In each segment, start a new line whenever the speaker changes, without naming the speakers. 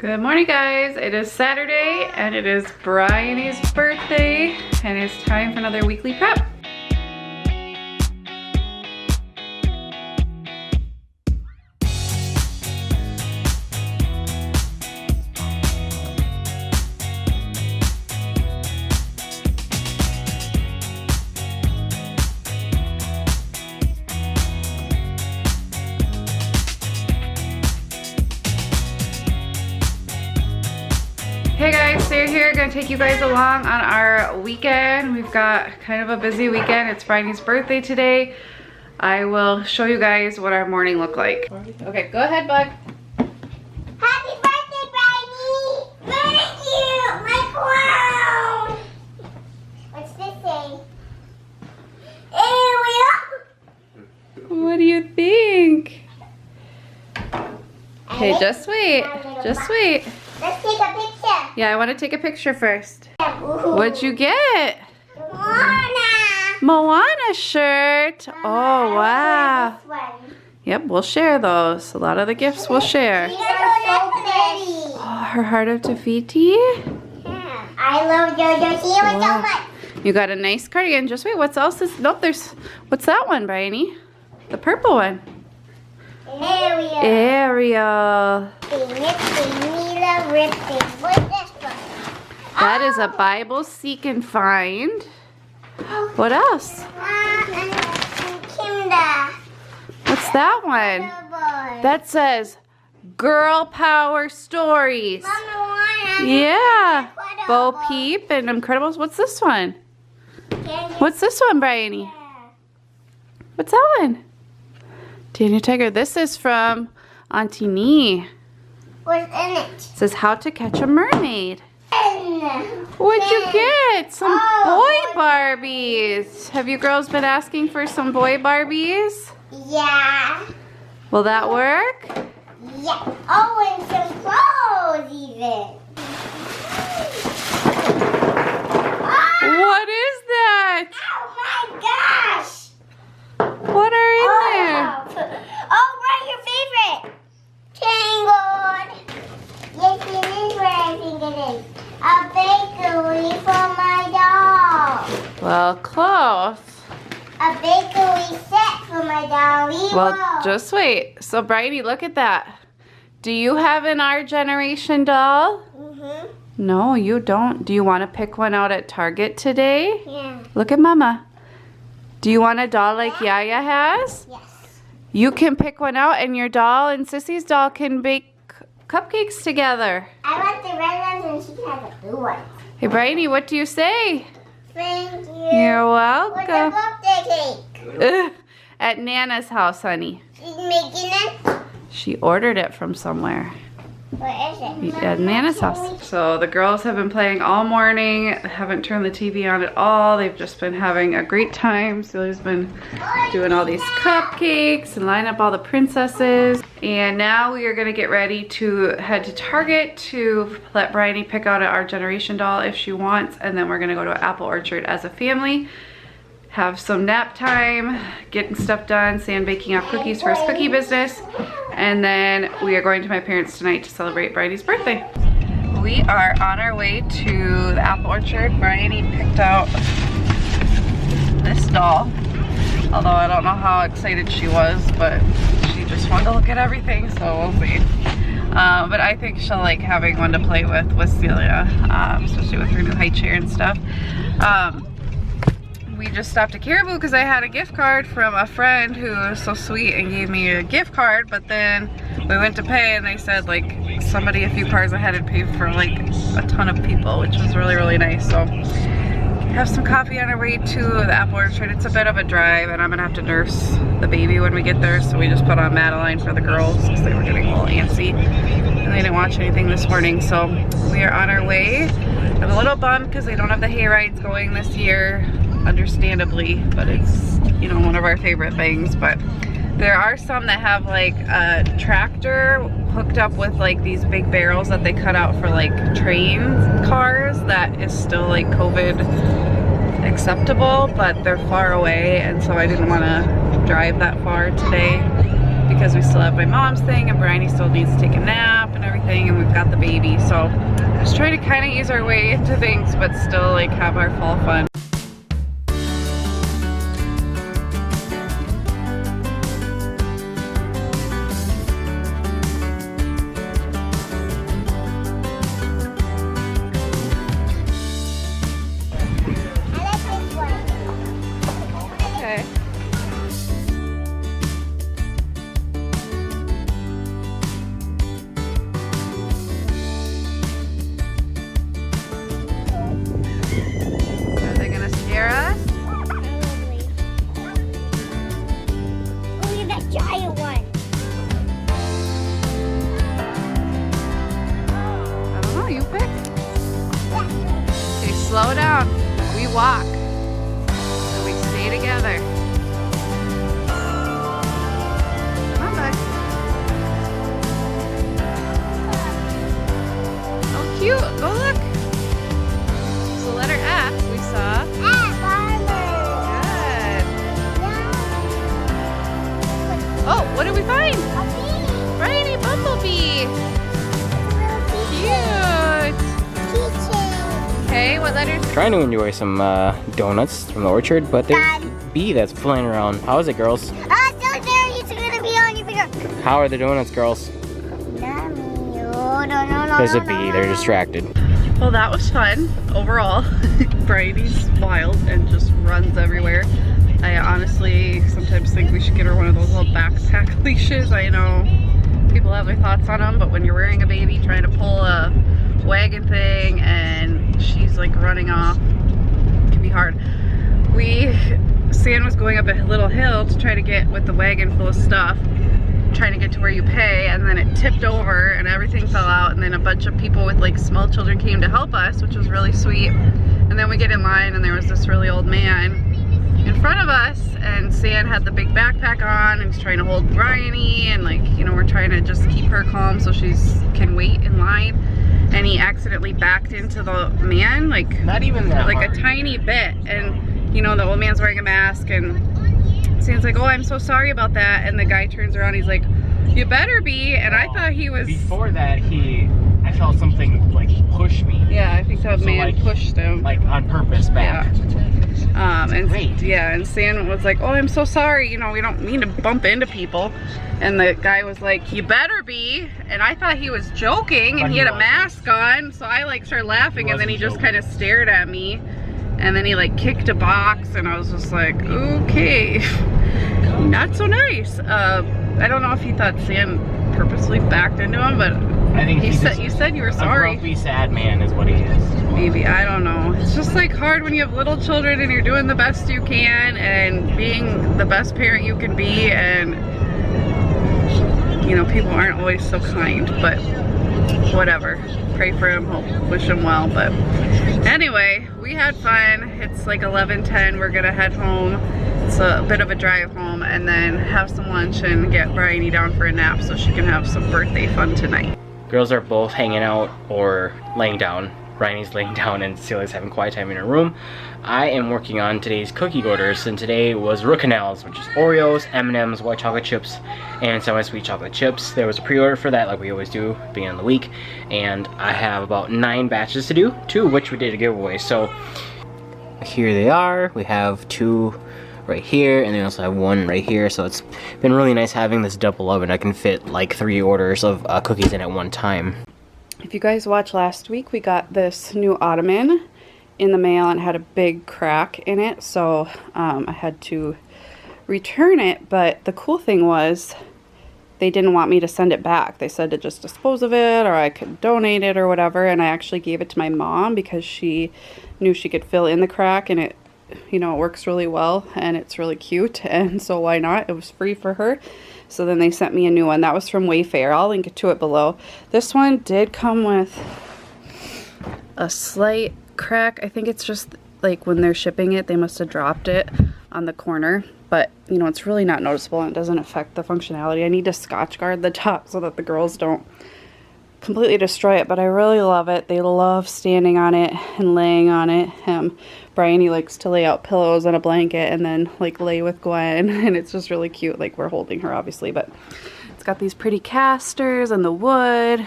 Good morning, guys. It is Saturday and it is Bryony's birthday and it's time for another weekly prep. Hey guys, Sarah here, gonna take you guys along on our weekend. We've got kind of a busy weekend. It's Bryony's birthday today. I will show you guys what our morning looked like. Okay, go ahead, bud.
Happy birthday, Bryony! Thank you! My crown! What's this say? Ariel!
What do you think? Okay, just wait. Just wait.
Let's take a picture.
Yeah, I want to take a picture first.
Ooh.
What'd you get?
Moana!
Moana shirt. Oh, wow.
This one.
Yep, we'll share those. A lot of the gifts we'll share.
These are so pretty.
Oh, her Heart of Tafiti.
Yeah. I love JoJo Siwa so much.
You got a nice cardigan. Just wait, what's else is, nope, there's, what's that one, Bryony? The purple one.
Ariel.
Ariel.
What's this one?
That is a Bible Seek and Find. What else?
Kimda.
What's that one? That says Girl Power Stories. Yeah. Bo Peep and Incredibles. What's this one? What's this one, Bryony? What's that one? Daniel Tiger. This is from Auntie Nee.
What's in it?
It says How to Catch a Mermaid. What'd you get? Some boy Barbies. Have you girls been asking for some boy Barbies?
Yeah.
Will that work?
Yeah. Oh, and some clothes even.
What is that?
Oh my gosh.
What are in there?
Oh, right, your favorite. Tangled. Yes, it is what I think it is. A bakery for my doll.
Well, close.
A bakery set for my doll.
Well, just wait. So, Bryony, look at that. Do you have an Our Generation doll?
Mm-hmm.
No, you don't. Do you want to pick one out at Target today?
Yeah.
Look at Mama. Do you want a doll like Yaya has?
Yes.
You can pick one out and your doll and Sissy's doll can bake cupcakes together.
I want the red ones and she has a blue one.
Hey, Bryony, what do you say?
Thank you.
You're
What's the
welcome.
birthday cake?
At Nana's house, honey.
She's making it.
She ordered it from somewhere.
What is it?
At Nana's house. So the girls have been playing all morning. Haven't turned the TV on at all. They've just been having a great time. Celia's been doing all these cupcakes and line up all the princesses. And now we are gonna get ready to head to Target to let Bryony pick out Our Generation doll if she wants. And then we're gonna go to Apple Orchard as a family. Have some nap time, getting stuff done, Sam baking up cookies for his cookie business. And then we are going to my parents tonight to celebrate Bryony's birthday. We are on our way to the Apple Orchard. Bryony picked out this doll. Although I don't know how excited she was, but she just wanted to look at everything, so we'll see. But I think she'll like having one to play with Celia, especially with her new high chair and stuff. We just stopped at Caribou because I had a gift card from a friend who was so sweet and gave me a gift card, but then we went to pay and they said like somebody a few cars ahead had paid for like a ton of people, which was really, really nice. So have some coffee on our way to the Apple Orchard. It's a bit of a drive and I'm gonna have to nurse the baby when we get there, so we just put on Madeline for the girls because they were getting a little antsy and they didn't watch anything this morning. So we are on our way. I'm a little bummed because they don't have the hay rides going this year, understandably, but it's, you know, one of our favorite things. But there are some that have like a tractor hooked up with like these big barrels that they cut out for like train cars that is still like COVID acceptable, but they're far away, and so I didn't want to drive that far today because we still have my mom's thing and Bryony still needs to take a nap and everything. everything, and we've got the baby, so just trying to kind of ease our way into things, but still like have our fall fun. Slow down. We walk. And we stay together. Come on, bud. Oh, cute. Go look. It's the letter F we saw. Good. Oh, what did we find?
A bee.
Brighty bumblebee. Cute. Okay, what letters?
Trying to enjoy some donuts from the orchard, but there's a bee that's flying around. How is it, girls?
Don't there, it's gonna be on your finger.
How are the donuts, girls? There's a bee, they're distracted.
Well, that was fun overall. Bridie's wild and just runs everywhere. I honestly sometimes think we should get her one of those little backpack leashes. I know people have their thoughts on them, but when you're wearing a baby trying to pull a wagon thing and she's like running off, it can be hard. Sam was going up a little hill to try to get with the wagon full of stuff, trying to get to where you pay, and then it tipped over and everything fell out, and then a bunch of people with like small children came to help us, which was really sweet. And then we get in line and there was this really old man in front of us, and Sam had the big backpack on and he's trying to hold Bryony, and like, you know, we're trying to just keep her calm so she can wait in line. And he accidentally backed into the man, like
not even that
like
hard.
A tiny bit, and you know the old man's wearing a mask, and Sam's like, oh, I'm so sorry about that, and the guy turns around, he's like, you better be, and I thought he was...
Before that, I felt something like push me.
Yeah, I think that
So,
man
like,
pushed him.
Like on purpose back.
And
Great.
yeah, and Sam was like, oh, I'm so sorry, you know, we don't mean to bump into people. And the guy was like, you better be. And I thought he was joking, and
But
he
he
had a
wasn't.
mask on, so I like started laughing,
He
and then he
wasn't
just kind of stared at me. And then he like kicked a box, and I was just like, okay, not so nice. I don't know if he thought Sam purposely backed into him, but
I think
you said you were sorry.
A grumpy, sad man is what he is.
Maybe, I don't know. It's just like hard when you have little children and you're doing the best you can and being the best parent you can be, and you know, people aren't always so kind, but whatever. Pray for him, hope, wish him well. But anyway, we had fun. It's like 11:10. We're gonna head home. It's a bit of a drive home, and then have some lunch and get Bryony down for a nap so she can have some birthday fun tonight.
Girls are both hanging out or laying down. Bryony's laying down and Celia's having quiet time in her room. I am working on today's cookie orders, and today was root canals, which is Oreos, M&M's, white chocolate chips, and semi-sweet chocolate chips. There was a pre-order for that, like we always do, beginning of the week, and I have about 9 batches to do, 2 of which we did a giveaway. So here they are. We have 2 right here, and then we also have 1 right here. So it's been really nice having this double oven. I can fit like 3 orders of cookies in at one time.
If you guys watched last week, we got this new ottoman in the mail and it had a big crack in it, so I had to return it. But the cool thing was they didn't want me to send it back. They said to just dispose of it, or I could donate it or whatever, and I actually gave it to my mom because she knew she could fill in the crack, and it, you know, it works really well and it's really cute, and so why not? It was free for her. So then they sent me a new one. That was from Wayfair. I'll link to it below. This one did come with a slight crack. I think it's just like when they're shipping it, they must have dropped it on the corner. But, you know, it's really not noticeable and it doesn't affect the functionality. I need to Scotch guard the top so that the girls don't completely destroy it, but I really love it. They love standing on it and laying on it. Bryony likes to lay out pillows and a blanket and then like lay with Gwen, and it's just really cute. Like, we're holding her obviously, but it's got these pretty casters and the wood,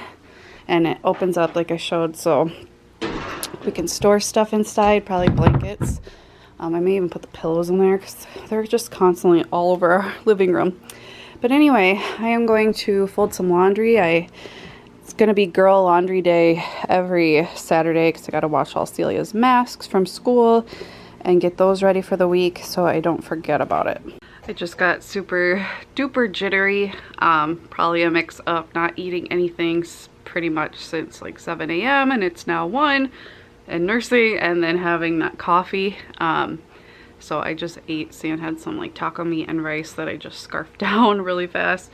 and it opens up like I showed, so we can store stuff inside, probably blankets. I may even put the pillows in there because they're just constantly all over our living room. But anyway, I am going to fold some laundry. It's going to be girl laundry day every Saturday because I got to wash all Celia's masks from school and get those ready for the week so I don't forget about it. I just got super duper jittery. Probably a mix of not eating anything pretty much since like 7 a.m. and it's now 1, and nursing, and then having that coffee. So I just ate. Sam had some like taco meat and rice that I just scarfed down really fast.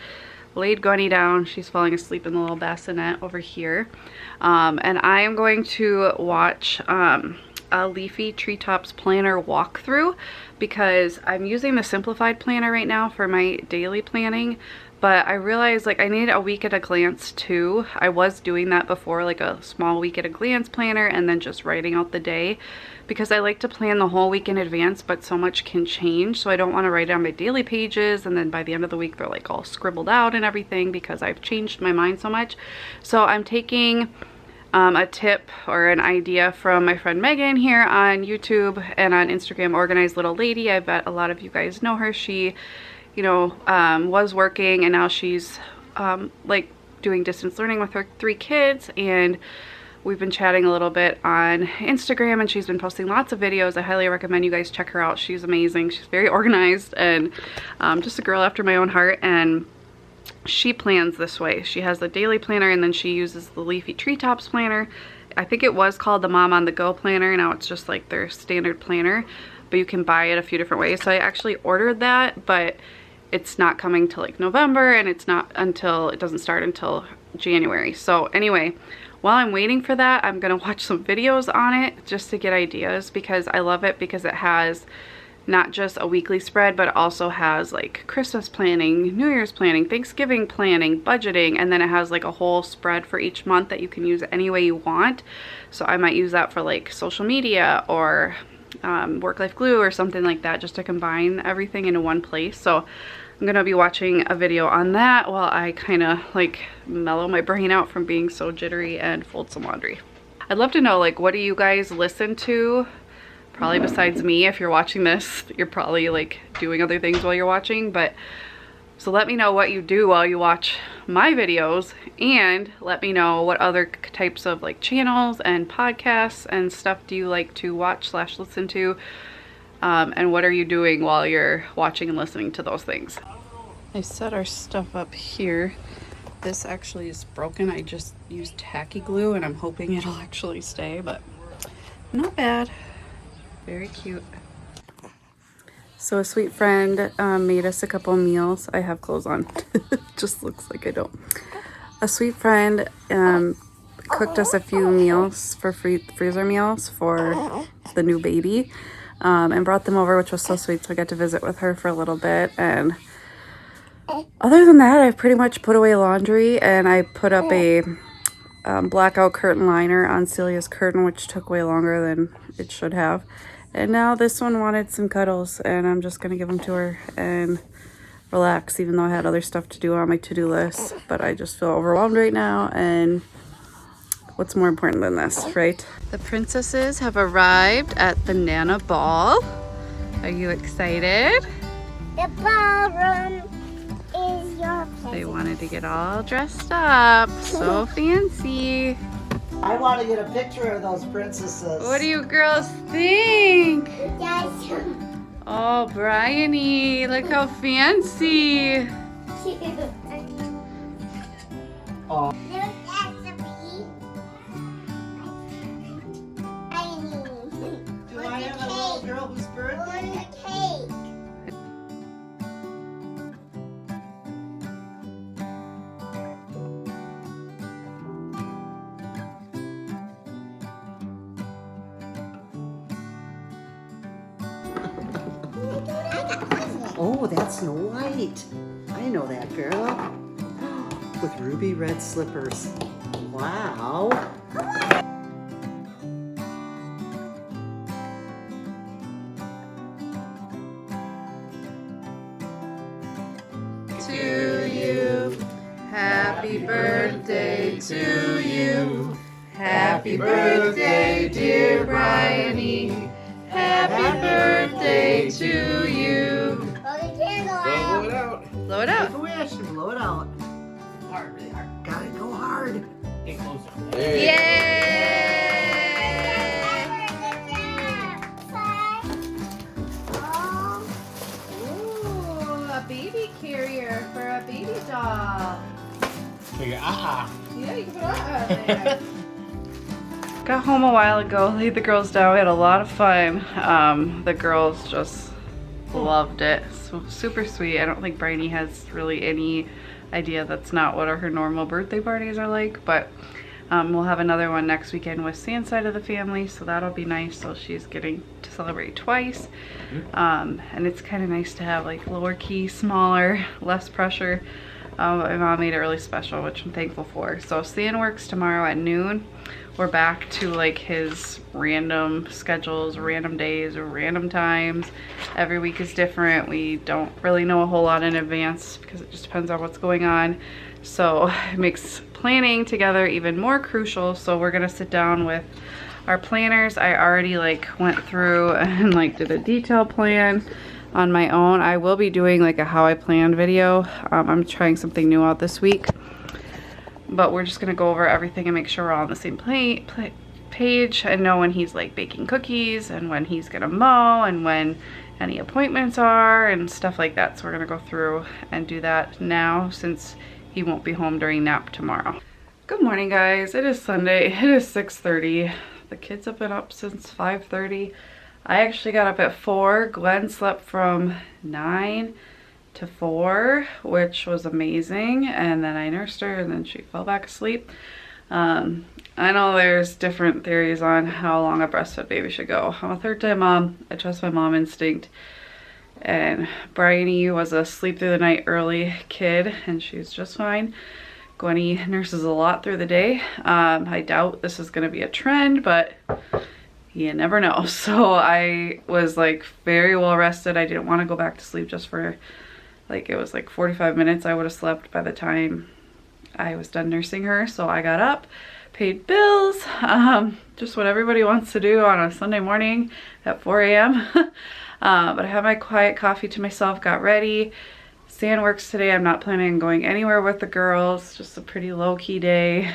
Laid Gunny down. She's falling asleep in the little bassinet over here. And I am going to watch a Leafy Treetops planner walkthrough because I'm using the simplified planner right now for my daily planning, but I realized like I need a week at a glance too. I was doing that before, like a small week at a glance planner and then just writing out the day, because I like to plan the whole week in advance, but so much can change, so I don't want to write it on my daily pages and then by the end of the week they're like all scribbled out and everything because I've changed my mind so much. So I'm taking a tip or an idea from my friend Megan here on YouTube and on Instagram, Organized Little Lady. I bet a lot of you guys know her. She, you know, was working and now she's like doing distance learning with her 3 kids, and we've been chatting a little bit on Instagram and she's been posting lots of videos. I highly recommend you guys check her out. She's amazing. She's very organized and just a girl after my own heart, and she plans this way. She has the daily planner and then she uses the Leafy Treetops planner. I think it was called the Mom on the Go planner. Now it's just like their standard planner, but you can buy it a few different ways. So I actually ordered that, but it's not coming till like November, and it's not until, it doesn't start until January. So anyway, while I'm waiting for that, I'm gonna watch some videos on it just to get ideas, because I love it because it has not just a weekly spread, but it also has like Christmas planning, New Year's planning, Thanksgiving planning, budgeting, and then it has like a whole spread for each month that you can use any way you want. So I might use that for like social media or work life glue or something like that, just to combine everything into one place. So I'm gonna be watching a video on that while I kind of like mellow my brain out from being so jittery and fold some laundry. I'd love to know, like, what do you guys listen to? Probably besides me. If you're watching this, you're probably like doing other things while you're watching, but so let me know what you do while you watch my videos, and let me know what other types of like channels and podcasts and stuff do you like to watch / listen to, and what are you doing while you're watching and listening to those things. I set our stuff up here. This actually is broken. I just used tacky glue and I'm hoping it'll actually stay, but not bad. Very cute. So a sweet friend made us a couple meals. I have clothes on. Just looks like I don't. A sweet friend cooked us a few meals for freezer meals for the new baby, and brought them over, which was so sweet. So I got to visit with her for a little bit. And other than that, I've pretty much put away laundry, and I put up a blackout curtain liner on Celia's curtain, which took way longer than it should have. And now this one wanted some cuddles, and I'm just gonna give them to her and relax, even though I had other stuff to do on my to-do list. But I just feel overwhelmed right now, and what's more important than this, right? The princesses have arrived at the Nana Ball. Are you excited?
The ballroom is your place.
They wanted to get all dressed up. So fancy.
I want to get a picture of those princesses.
What do you girls think?
Yes.
Oh, Bryony, look how fancy.
Oh. Do I have a little girl whose birthday? Oh, that's Snow White. I know that girl. With ruby red slippers. Wow.
To you, happy birthday to you. Happy birthday, dear Bryony. Happy birthday to you.
Blow the candle
Blow
out.
it out.
Blow it
Make
out.
a wish and blow it out.
Hard, really hard.
Gotta go hard.
Get closer.
There you
Yay! Ooh, a baby carrier for a baby doll.
So you're,
Yeah, you can put that there. Got home a while ago, laid the girls down. We had a lot of fun. The girls just loved it. So super sweet. I don't think Bryony has really any idea that's not what her normal birthday parties are like, but we'll have another one next weekend with Sam's side of the family, so that'll be nice. So she's getting to celebrate twice. And it's kind of nice to have like lower key, smaller, less pressure. My mom made it really special, which I'm thankful for. So Stan works tomorrow at noon. We're back to like his random schedules, random days, or random times. Every week is different. We don't really know a whole lot in advance because it just depends on what's going on. So it makes planning together even more crucial. So we're gonna sit down with our planners. I already like went through and like did a detailed plan on my own. I will be doing like a how I plan video. I'm trying something new out this week, but we're just gonna go over everything and make sure we're all on the same page and know when he's like baking cookies and when he's gonna mow and when any appointments are and stuff like that. So we're gonna go through and do that now since he won't be home during nap tomorrow. Good morning, guys. It is Sunday. It is 6:30. The kids have been up since 5:30. I actually got up at 4. Glenn slept from 9 to 4, which was amazing. And then I nursed her and then she fell back asleep. I know there's different theories on how long a breastfed baby should go. I'm a third-time mom. I trust my mom instinct. And Bryony was a sleep through the night early kid and she's just fine. Gwenny nurses a lot through the day. I doubt this is gonna be a trend, but you never know. So I was like very well rested. I didn't want to go back to sleep just for like, it was like 45 minutes. I would have slept by the time I was done nursing her. So I got up, paid bills, just what everybody wants to do on a Sunday morning at 4 a.m. But I had my quiet coffee to myself, got ready. Stan works today. I'm not planning on going anywhere with the girls. Just a pretty low-key day.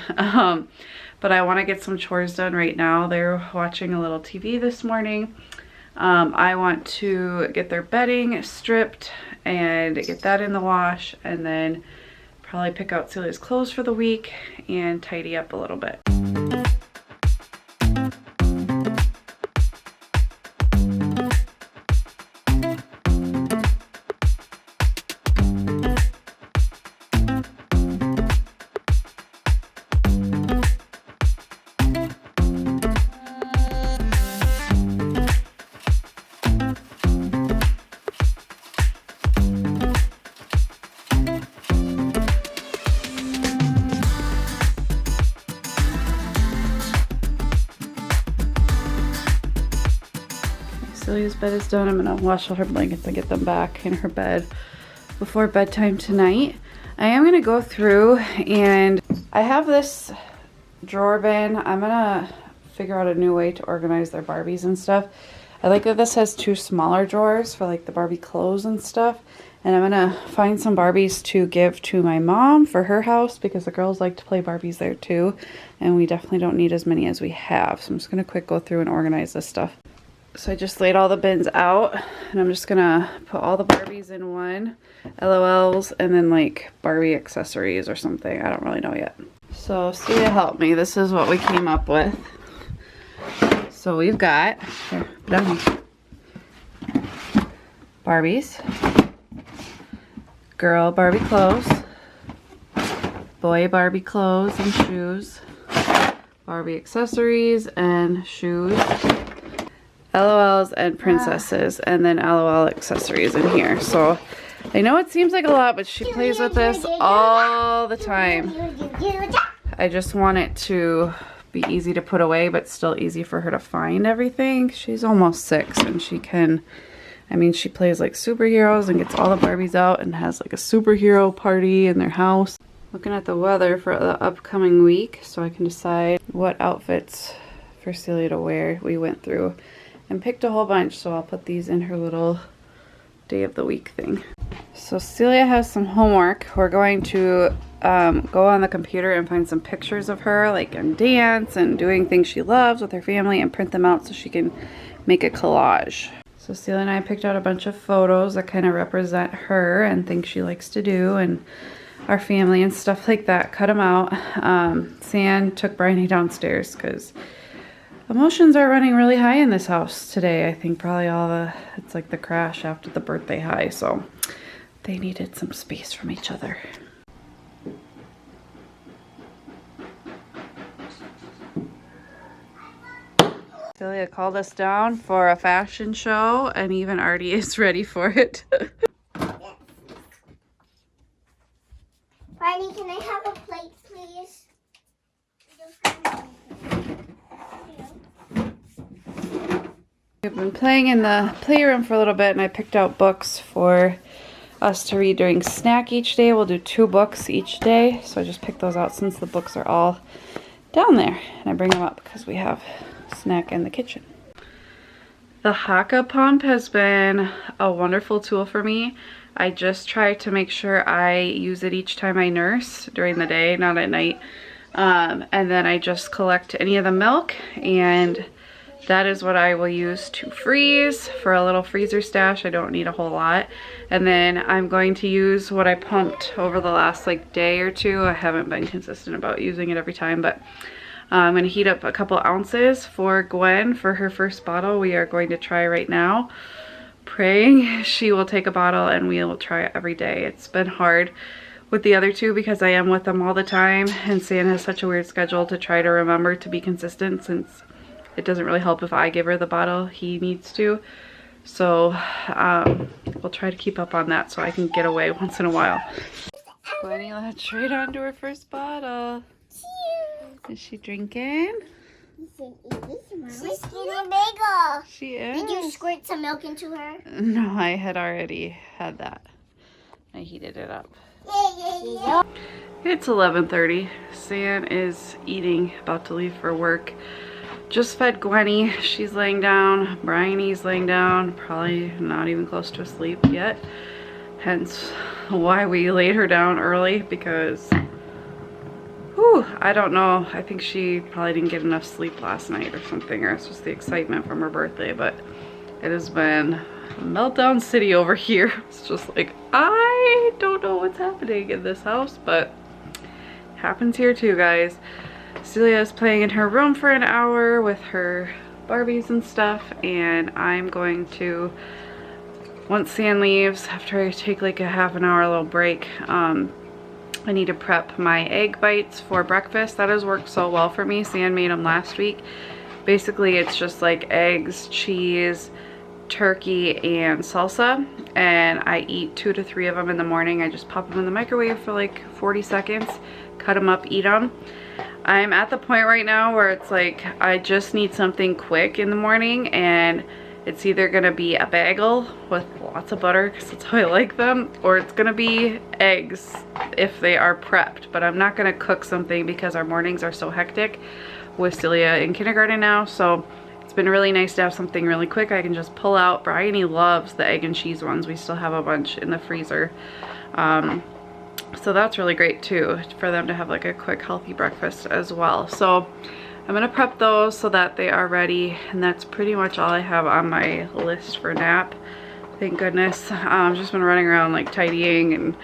But I want to get some chores done right now. They're watching a little TV this morning. I want to get their bedding stripped and get that in the wash, and then probably pick out Celia's clothes for the week and tidy up a little bit. Celia's bed is done. I'm gonna wash all her blankets and get them back in her bed before bedtime tonight. I am gonna go through and I have this drawer bin. I'm gonna figure out a new way to organize their Barbies and stuff. I like that this has 2 smaller drawers for like the Barbie clothes and stuff. And I'm gonna find some Barbies to give to my mom for her house because the girls like to play Barbies there too. And we definitely don't need as many as we have. So I'm just gonna quick go through and organize this stuff. So I just laid all the bins out and I'm just gonna put all the Barbies in one, LOLs, and then like Barbie accessories or something. I don't really know yet. So Sia helped me. This is what we came up with. So we've got, here, down here, Barbies, girl Barbie clothes, boy Barbie clothes and shoes, Barbie accessories and shoes, LOLs and princesses, and then LOL accessories in here. So I know it seems like a lot, but she plays with this all the time. I just want it to be easy to put away, but still easy for her to find everything. She's almost 6 and she can, I mean, she plays like superheroes and gets all the Barbies out and has like a superhero party in their house. looking at the weather for the upcoming week so I can decide what outfits for Celia to wear. We went through and picked a whole bunch, so I'll put these in her little day of the week thing. So Celia has some homework. We're going to go on the computer and find some pictures of her, like in dance and doing things she loves with her family, and print them out so she can make a collage. So Celia and I picked out a bunch of photos that kind of represent her and things she likes to do and our family and stuff like that. Cut them out. San took Bryony downstairs because emotions are running really high in this house today. I think probably it's like the crash after the birthday high, so they needed some space from each other. Celia called us down for a fashion show, and even Artie is ready for it.
Barney, can I have a plate, please?
We've been playing in the playroom for a little bit, and I picked out books for us to read during snack each day. We'll do 2 books each day, so I just picked those out since the books are all down there, and I bring them up because we have snack in the kitchen. The Haka pump has been a wonderful tool for me. I just try to make sure I use it each time I nurse during the day, not at night. And then I just collect any of the milk, and that is what I will use to freeze for a little freezer stash. I don't need a whole lot. And then I'm going to use what I pumped over the last like day or two. I haven't been consistent about using it every time, but I'm going to heat up a couple ounces for Gwen for her first bottle. We are going to try right now, praying she will take a bottle, and we will try it every day. It's been hard with the other two because I am with them all the time, and Sam has such a weird schedule to try to remember to be consistent, since it doesn't really help if I give her the bottle, he needs to. So we'll try to keep up on that so I can get away once in a while. Gwenny latched right onto her first bottle. Is she drinking?
She's getting bigger.
She is.
Did you squirt some milk into her?
No, I had already had that. I heated it up.
Yeah.
It's 11:30. San is eating, about to leave for work. Just fed Gwenny. She's laying down. Bryony's laying down. Probably not even close to asleep yet. Hence why we laid her down early, because I don't know. I think she probably didn't get enough sleep last night or something, or it's just the excitement from her birthday, but it has been meltdown city over here. It's just like, I don't know what's happening in this house, but it happens here too, guys. Celia is playing in her room for an hour with her Barbies and stuff, and I'm going to, once San leaves, after I take like a half an hour little break, I need to prep my egg bites for breakfast. That has worked so well for me. San made them last week. Basically, it's just like eggs, cheese, turkey, and salsa, and I eat 2 to 3 of them in the morning. I just pop them in the microwave for like 40 seconds, cut them up, eat them. I'm at the point right now where it's like I just need something quick in the morning, and it's either gonna be a bagel with lots of butter, because that's how I like them, or it's gonna be eggs if they are prepped. But I'm not gonna cook something because our mornings are so hectic with Celia in kindergarten now, so it's been really nice to have something really quick I can just pull out. Bryony loves the egg and cheese ones. We still have a bunch in the freezer. So that's really great too, for them to have like a quick healthy breakfast as well. So I'm gonna prep those so that they are ready, and that's pretty much all I have on my list for nap. Thank goodness. I've just been running around like tidying and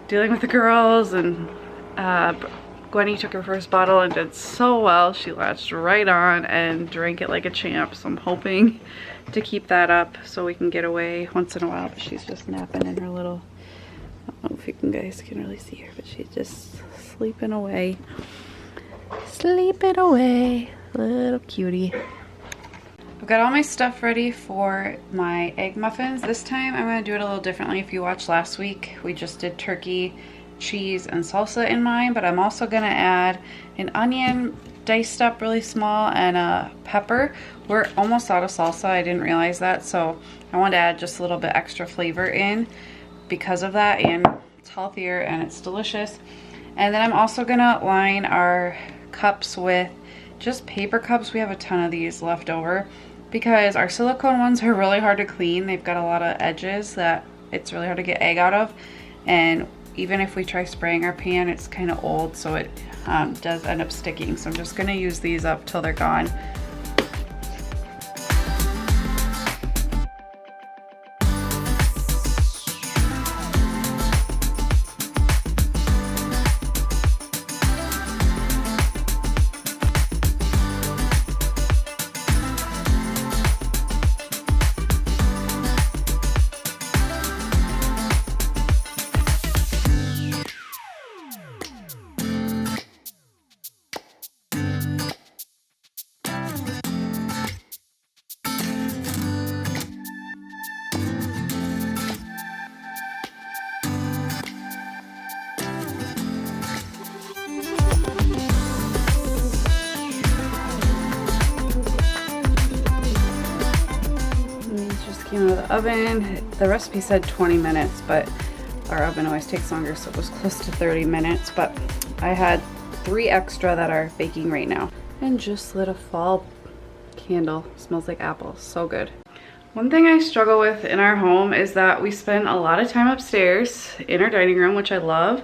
dealing with the girls, and Gwenny took her first bottle and did so well. She latched right on and drank it like a champ, so I'm hoping to keep that up so we can get away once in a while. But she's just napping in her little, I don't know if you guys can really see her, but she's just sleeping away. Sleeping away, little cutie. I've got all my stuff ready for my egg muffins. This time I'm going to do it a little differently. If you watched last week, we just did turkey, cheese, and salsa in mine, but I'm also going to add an onion diced up really small and a pepper. We're almost out of salsa. I didn't realize that, so I wanted to add just a little bit extra flavor in because of that, and it's healthier and it's delicious. And then I'm also gonna line our cups with just paper cups. We have a ton of these left over because our silicone ones are really hard to clean. They've got a lot of edges that it's really hard to get egg out of. And even if we try spraying our pan, it's kind of old, so it does end up sticking. So I'm just gonna use these up till they're gone. Came out of the oven. The recipe said 20 minutes, but our oven always takes longer, so it was close to 30 minutes. But I had 3 extra that are baking right now. And just lit a fall candle. Smells like apples. So good. One thing I struggle with in our home is that we spend a lot of time upstairs in our dining room, which I love.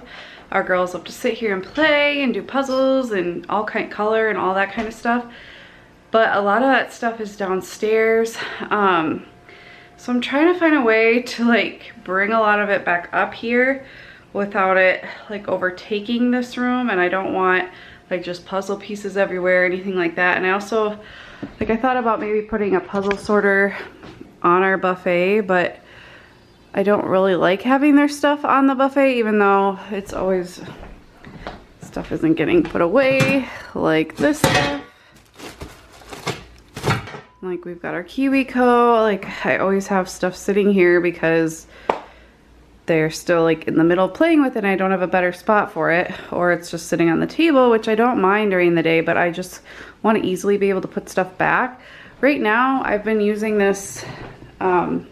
Our girls love to sit here and play and do puzzles and all kind of color and all that kind of stuff. But a lot of that stuff is downstairs. So I'm trying to find a way to like bring a lot of it back up here without it like overtaking this room, and I don't want like just puzzle pieces everywhere or anything like that. And I also like I thought about maybe putting a puzzle sorter on our buffet, but I don't really like having their stuff on the buffet, even though it's always stuff isn't getting put away like this stuff. Like we've got our KiwiCo, like I always have stuff sitting here because they're still like in the middle playing with it and I don't have a better spot for it, or it's just sitting on the table, which I don't mind during the day, but I just want to easily be able to put stuff back. Right now I've been using this, I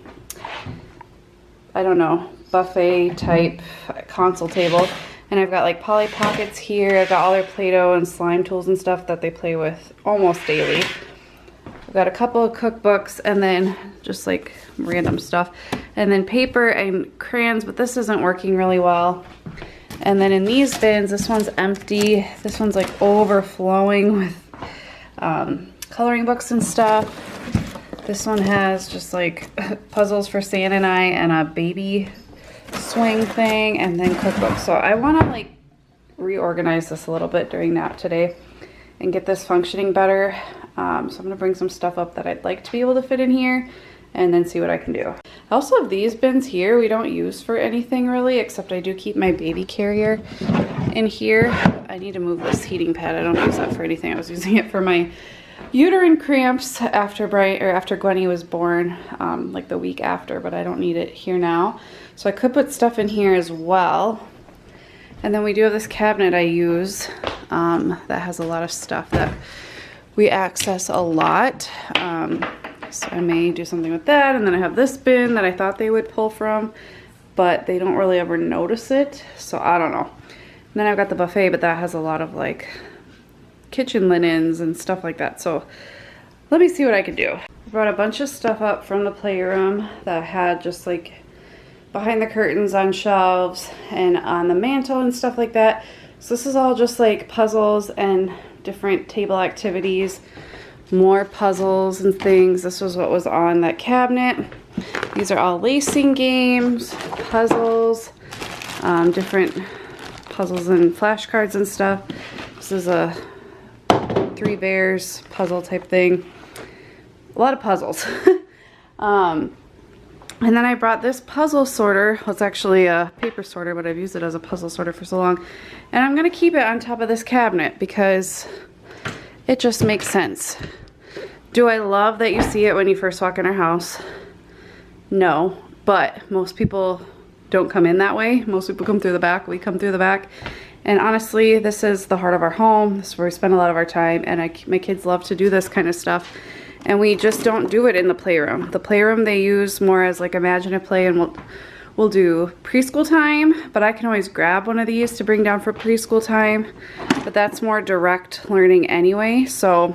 don't know, buffet type console table, and I've got like Polly Pockets here. I've got all their Play-Doh and slime tools and stuff that they play with almost daily. Got a couple of cookbooks and then just like random stuff, and then paper and crayons, but this isn't working really well. And then in these bins, this one's empty, this one's like overflowing with coloring books and stuff. This one has just like puzzles for Stan and I and a baby swing thing, and then cookbooks. So I want to like reorganize this a little bit during nap today and get this functioning better. So I'm gonna bring some stuff up that I'd like to be able to fit in here and then see what I can do. I also have these bins here we don't use for anything really, except I do keep my baby carrier in here. I need to move this heating pad. I don't use that for anything. I was using it for my uterine cramps after Gwenny was born, like the week after, but I don't need it here now. So I could put stuff in here as well. And then we do have this cabinet I use that has a lot of stuff that we access a lot. So I may do something with that. And then I have this bin that I thought they would pull from, but they don't really ever notice it. So I don't know. And then I've got the buffet, but that has a lot of like kitchen linens and stuff like that. So let me see what I can do. I brought a bunch of stuff up from the playroom that I had just like behind the curtains on shelves and on the mantle and stuff like that. So this is all just like puzzles and different table activities, more puzzles and things. This was what was on that cabinet. These are all lacing games, puzzles, different puzzles and flashcards and stuff. This is a 3 bears puzzle type thing. A lot of puzzles. And then I brought this puzzle sorter. Well, it's actually a paper sorter, but I've used it as a puzzle sorter for so long. And I'm gonna keep it on top of this cabinet because it just makes sense. Do I love that you see it when you first walk in our house? No, but most people don't come in that way. Most people come through the back. We come through the back. And honestly, this is the heart of our home. This is where we spend a lot of our time, and my kids love to do this kind of stuff. And we just don't do it in the playroom. The playroom they use more as like imagine a play, and we'll do preschool time, but I can always grab one of these to bring down for preschool time, but that's more direct learning anyway. So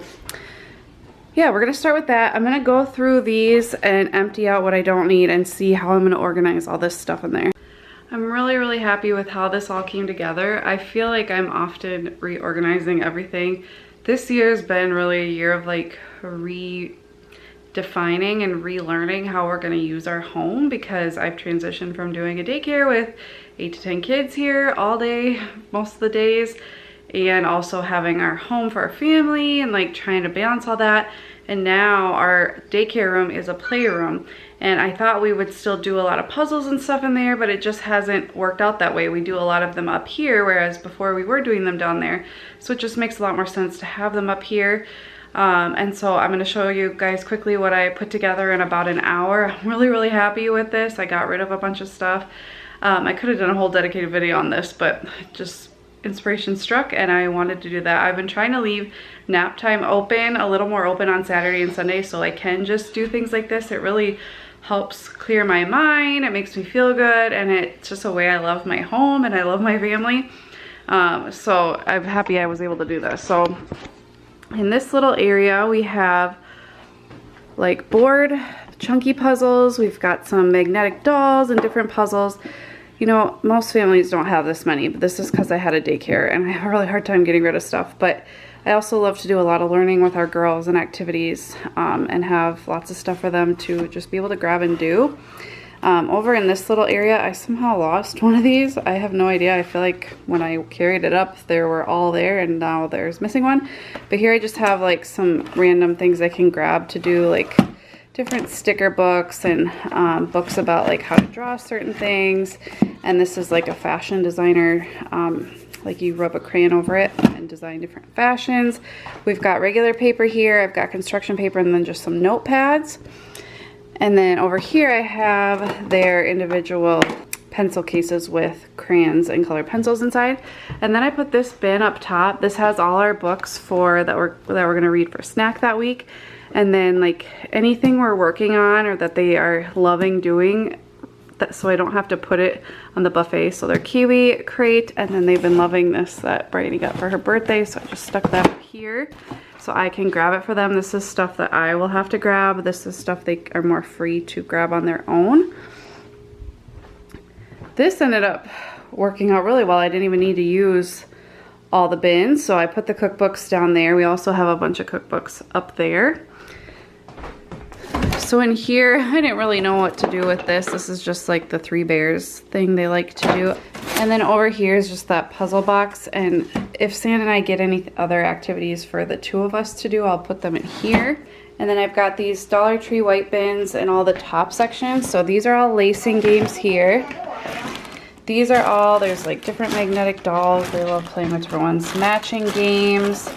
yeah, we're gonna start with that. I'm gonna go through these and empty out what I don't need and see how I'm gonna organize all this stuff in there. I'm really happy with how this all came together. I feel like I'm often reorganizing everything. This year's been really a year of like redefining and relearning how we're gonna use our home, because I've transitioned from doing a daycare with 8 to 10 kids here all day, most of the days, and also having our home for our family and like trying to balance all that. And now our daycare room is a playroom, and I thought we would still do a lot of puzzles and stuff in there, but it just hasn't worked out that way. We do a lot of them up here, whereas before we were doing them down there. So it just makes a lot more sense to have them up here. And so I'm gonna show you guys quickly what I put together in about an hour. I'm really happy with this. I got rid of a bunch of stuff. I could have done a whole dedicated video on this, but just inspiration struck and I wanted to do that. I've been trying to leave nap time open, a little more open on Saturday and Sunday, so I can just do things like this. It really helps clear my mind. It makes me feel good, and it's just a way I love my home and I love my family. So I'm happy I was able to do this. So in this little area we have like board chunky puzzles. We've got some magnetic dolls and different puzzles. You know, most families don't have this many, but this is because I had a daycare and I have a really hard time getting rid of stuff. But I also love to do a lot of learning with our girls and activities, and have lots of stuff for them to just be able to grab and do. Over in this little area, I somehow lost one of these. I have no idea. I feel like when I carried it up, they were all there, and now there's missing one. But here I just have like some random things I can grab to do, like different sticker books and books about like how to draw certain things. And this is like a fashion designer, like you rub a crayon over it and design different fashions. We've got regular paper here. I've got construction paper, and then just some notepads. And then over here I have their individual pencil cases with crayons and colored pencils inside. And then I put this bin up top. This has all our books for that we're gonna read for snack that week. And then like anything we're working on or that they are loving doing, so I don't have to put it on the buffet. So their kiwi crate, and then they've been loving this that Bryony got for her birthday, so I just stuck that up here so I can grab it for them. This is stuff that I will have to grab. This is stuff they are more free to grab on their own. This ended up working out really well. I didn't even need to use all the bins, so I put the cookbooks down there. We also have a bunch of cookbooks up there. So in here, I didn't really know what to do with this. This is just like the 3 bears thing they like to do. And then over here is just that puzzle box. And if Sam and I get any other activities for the 2 of us to do, I'll put them in here. And then I've got these Dollar Tree white bins in all the top sections. So these are all lacing games here. These are all, there's like different magnetic dolls. They love playing with different ones. Matching games.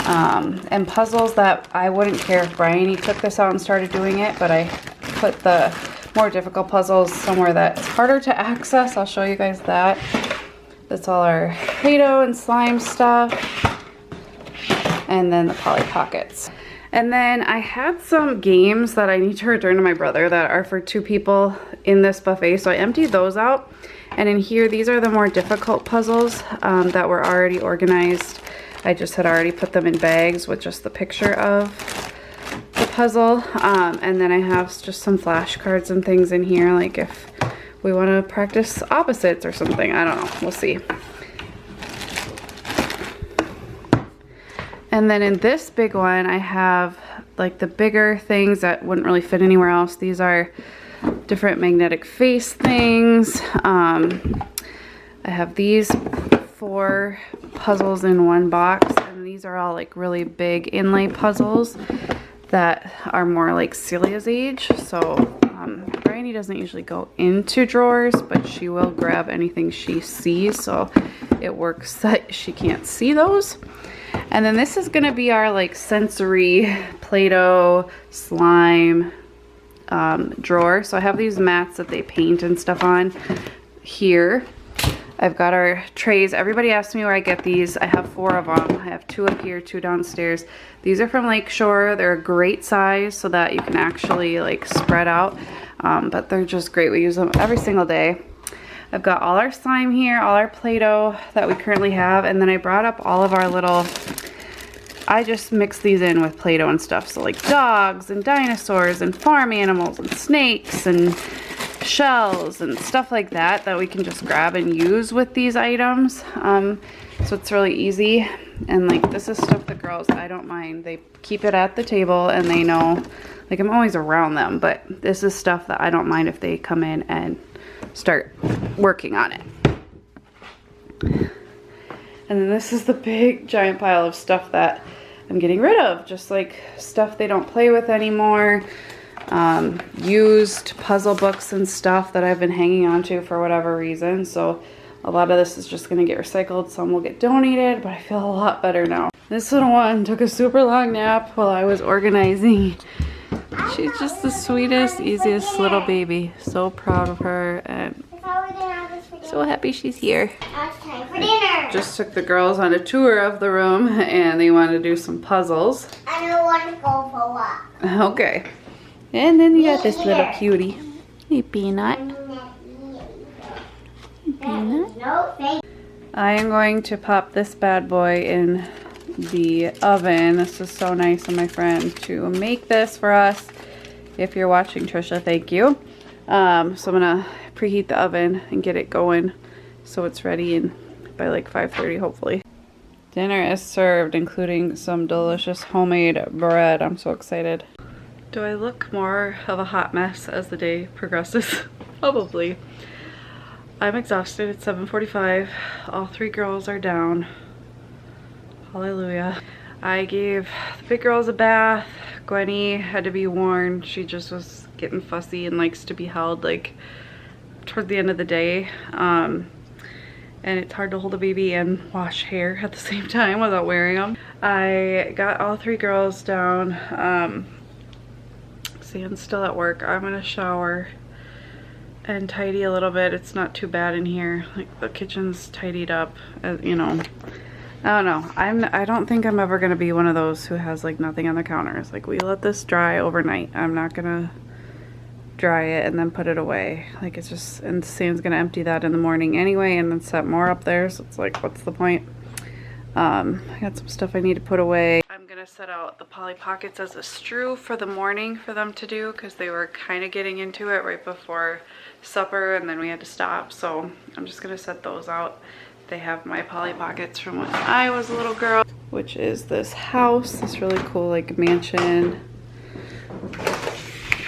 And puzzles that I wouldn't care if Bryony took this out and started doing it, but I put the more difficult puzzles somewhere that's harder to access. I'll show you guys that. That's all our Play-Doh and slime stuff. And then the Polly Pockets. And then I had some games that I need to return to my brother that are for 2 people in this buffet, so I emptied those out. And in here, these are the more difficult puzzles that were already organized. I just had already put them in bags with just the picture of the puzzle. And then I have just some flashcards and things in here, like if we want to practice opposites or something. I don't know. We'll see. And then in this big one, I have like the bigger things that wouldn't really fit anywhere else. These are different magnetic face things. I have these 4 puzzles in one box, and these are all like really big inlay puzzles that are more like Celia's age. So Bryony doesn't usually go into drawers, but she will grab anything she sees, so it works that she can't see those. And then this is gonna be our like sensory Play-Doh slime drawer. So I have these mats that they paint and stuff on here. I've got our trays. Everybody asks me where I get these. I have 4 of them. I have 2 up here, 2 downstairs. Theyese are from Lakeshore. They're a great size so that you can actually like spread out. but they're just great. We use them every single day. I've got all our slime here, all our Play-Doh that we currently have, and then I brought up all of our little, I just mix these in with Play-Doh and stuff. So like dogs and dinosaurs and farm animals and snakes and shells and stuff like that we can just grab and use with these items. So it's really easy. And like this is stuff the girls, I don't mind. They keep it at the table and they know, like I'm always around them, but this is stuff that I don't mind if they come in and start working on it. And then this is the big giant pile of stuff that I'm getting rid of, just like stuff they don't play with anymore. Used puzzle books and stuff that I've been hanging on to for whatever reason. So a lot of this is just gonna get recycled. Some will get donated, but I feel a lot better now. This little one took a super long nap while I was organizing. She's just the sweetest, easiest little baby. So proud of her and so happy she's here. Just took the girls on a tour of the room and they want to do some puzzles.
I don't want to go for a walk.
Okay. And then you got this little cutie. Hey, Peanut. Peanut.
No, thank you.
I am going to pop this bad boy in the oven. This is so nice of my friend to make this for us. If you're watching, Trisha, thank you. So I'm gonna preheat the oven and get it going so it's ready and by like 5:30 hopefully. Dinner is served, including some delicious homemade bread. I'm so excited. Do I look more of a hot mess as the day progresses? Probably. I'm exhausted. It's 7:45. All three girls are down. Hallelujah. I gave the big girls a bath. Gwenny had to be worn. She just was getting fussy and likes to be held like toward the end of the day. And it's hard to hold a baby and wash hair at the same time without wearing them. I got all three girls down. Sam's still at work. I'm gonna shower and tidy a little bit. It's not too bad in here. Like the kitchen's tidied up, you know. I don't know. I don't think I'm ever gonna be one of those who has like nothing on the counters. Like we let this dry overnight. I'm not gonna dry it and then put it away. Like it's just, and Sam's gonna empty that in the morning anyway and then set more up there. So it's like, what's the point? I got some stuff I need to put away. I'm gonna set out the Polly Pockets as a strew for the morning for them to do because they were kind of getting into it right before supper and then we had to stop. So I'm just gonna set those out. They have my Polly Pockets from when I was a little girl, which is this house, this really cool like mansion.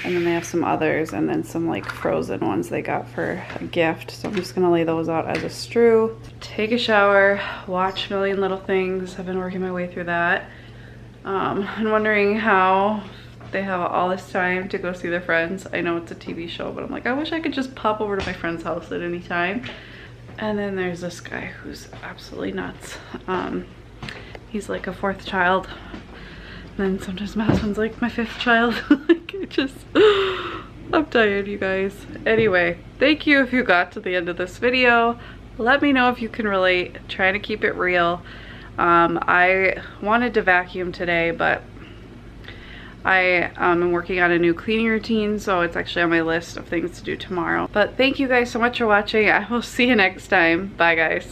And then they have some others and then some like frozen ones they got for a gift. So I'm just gonna lay those out as a strew. Take a shower, watch Million Little Things. I've been working my way through that. I'm wondering how they have all this time to go see their friends. I know it's a TV show, but I'm like, I wish I could just pop over to my friend's house at any time. And then there's this guy who's absolutely nuts. He's like a fourth child. And then sometimes my husband's like my fifth child. Like it just, I'm tired, you guys. Anyway, thank you if you got to the end of this video. Let me know if you can relate. Trying to keep it real. I wanted to vacuum today, but I am working on a new cleaning routine, so it's actually on my list of things to do tomorrow. But thank you guys so much for watching. I will see you next time. Bye, guys.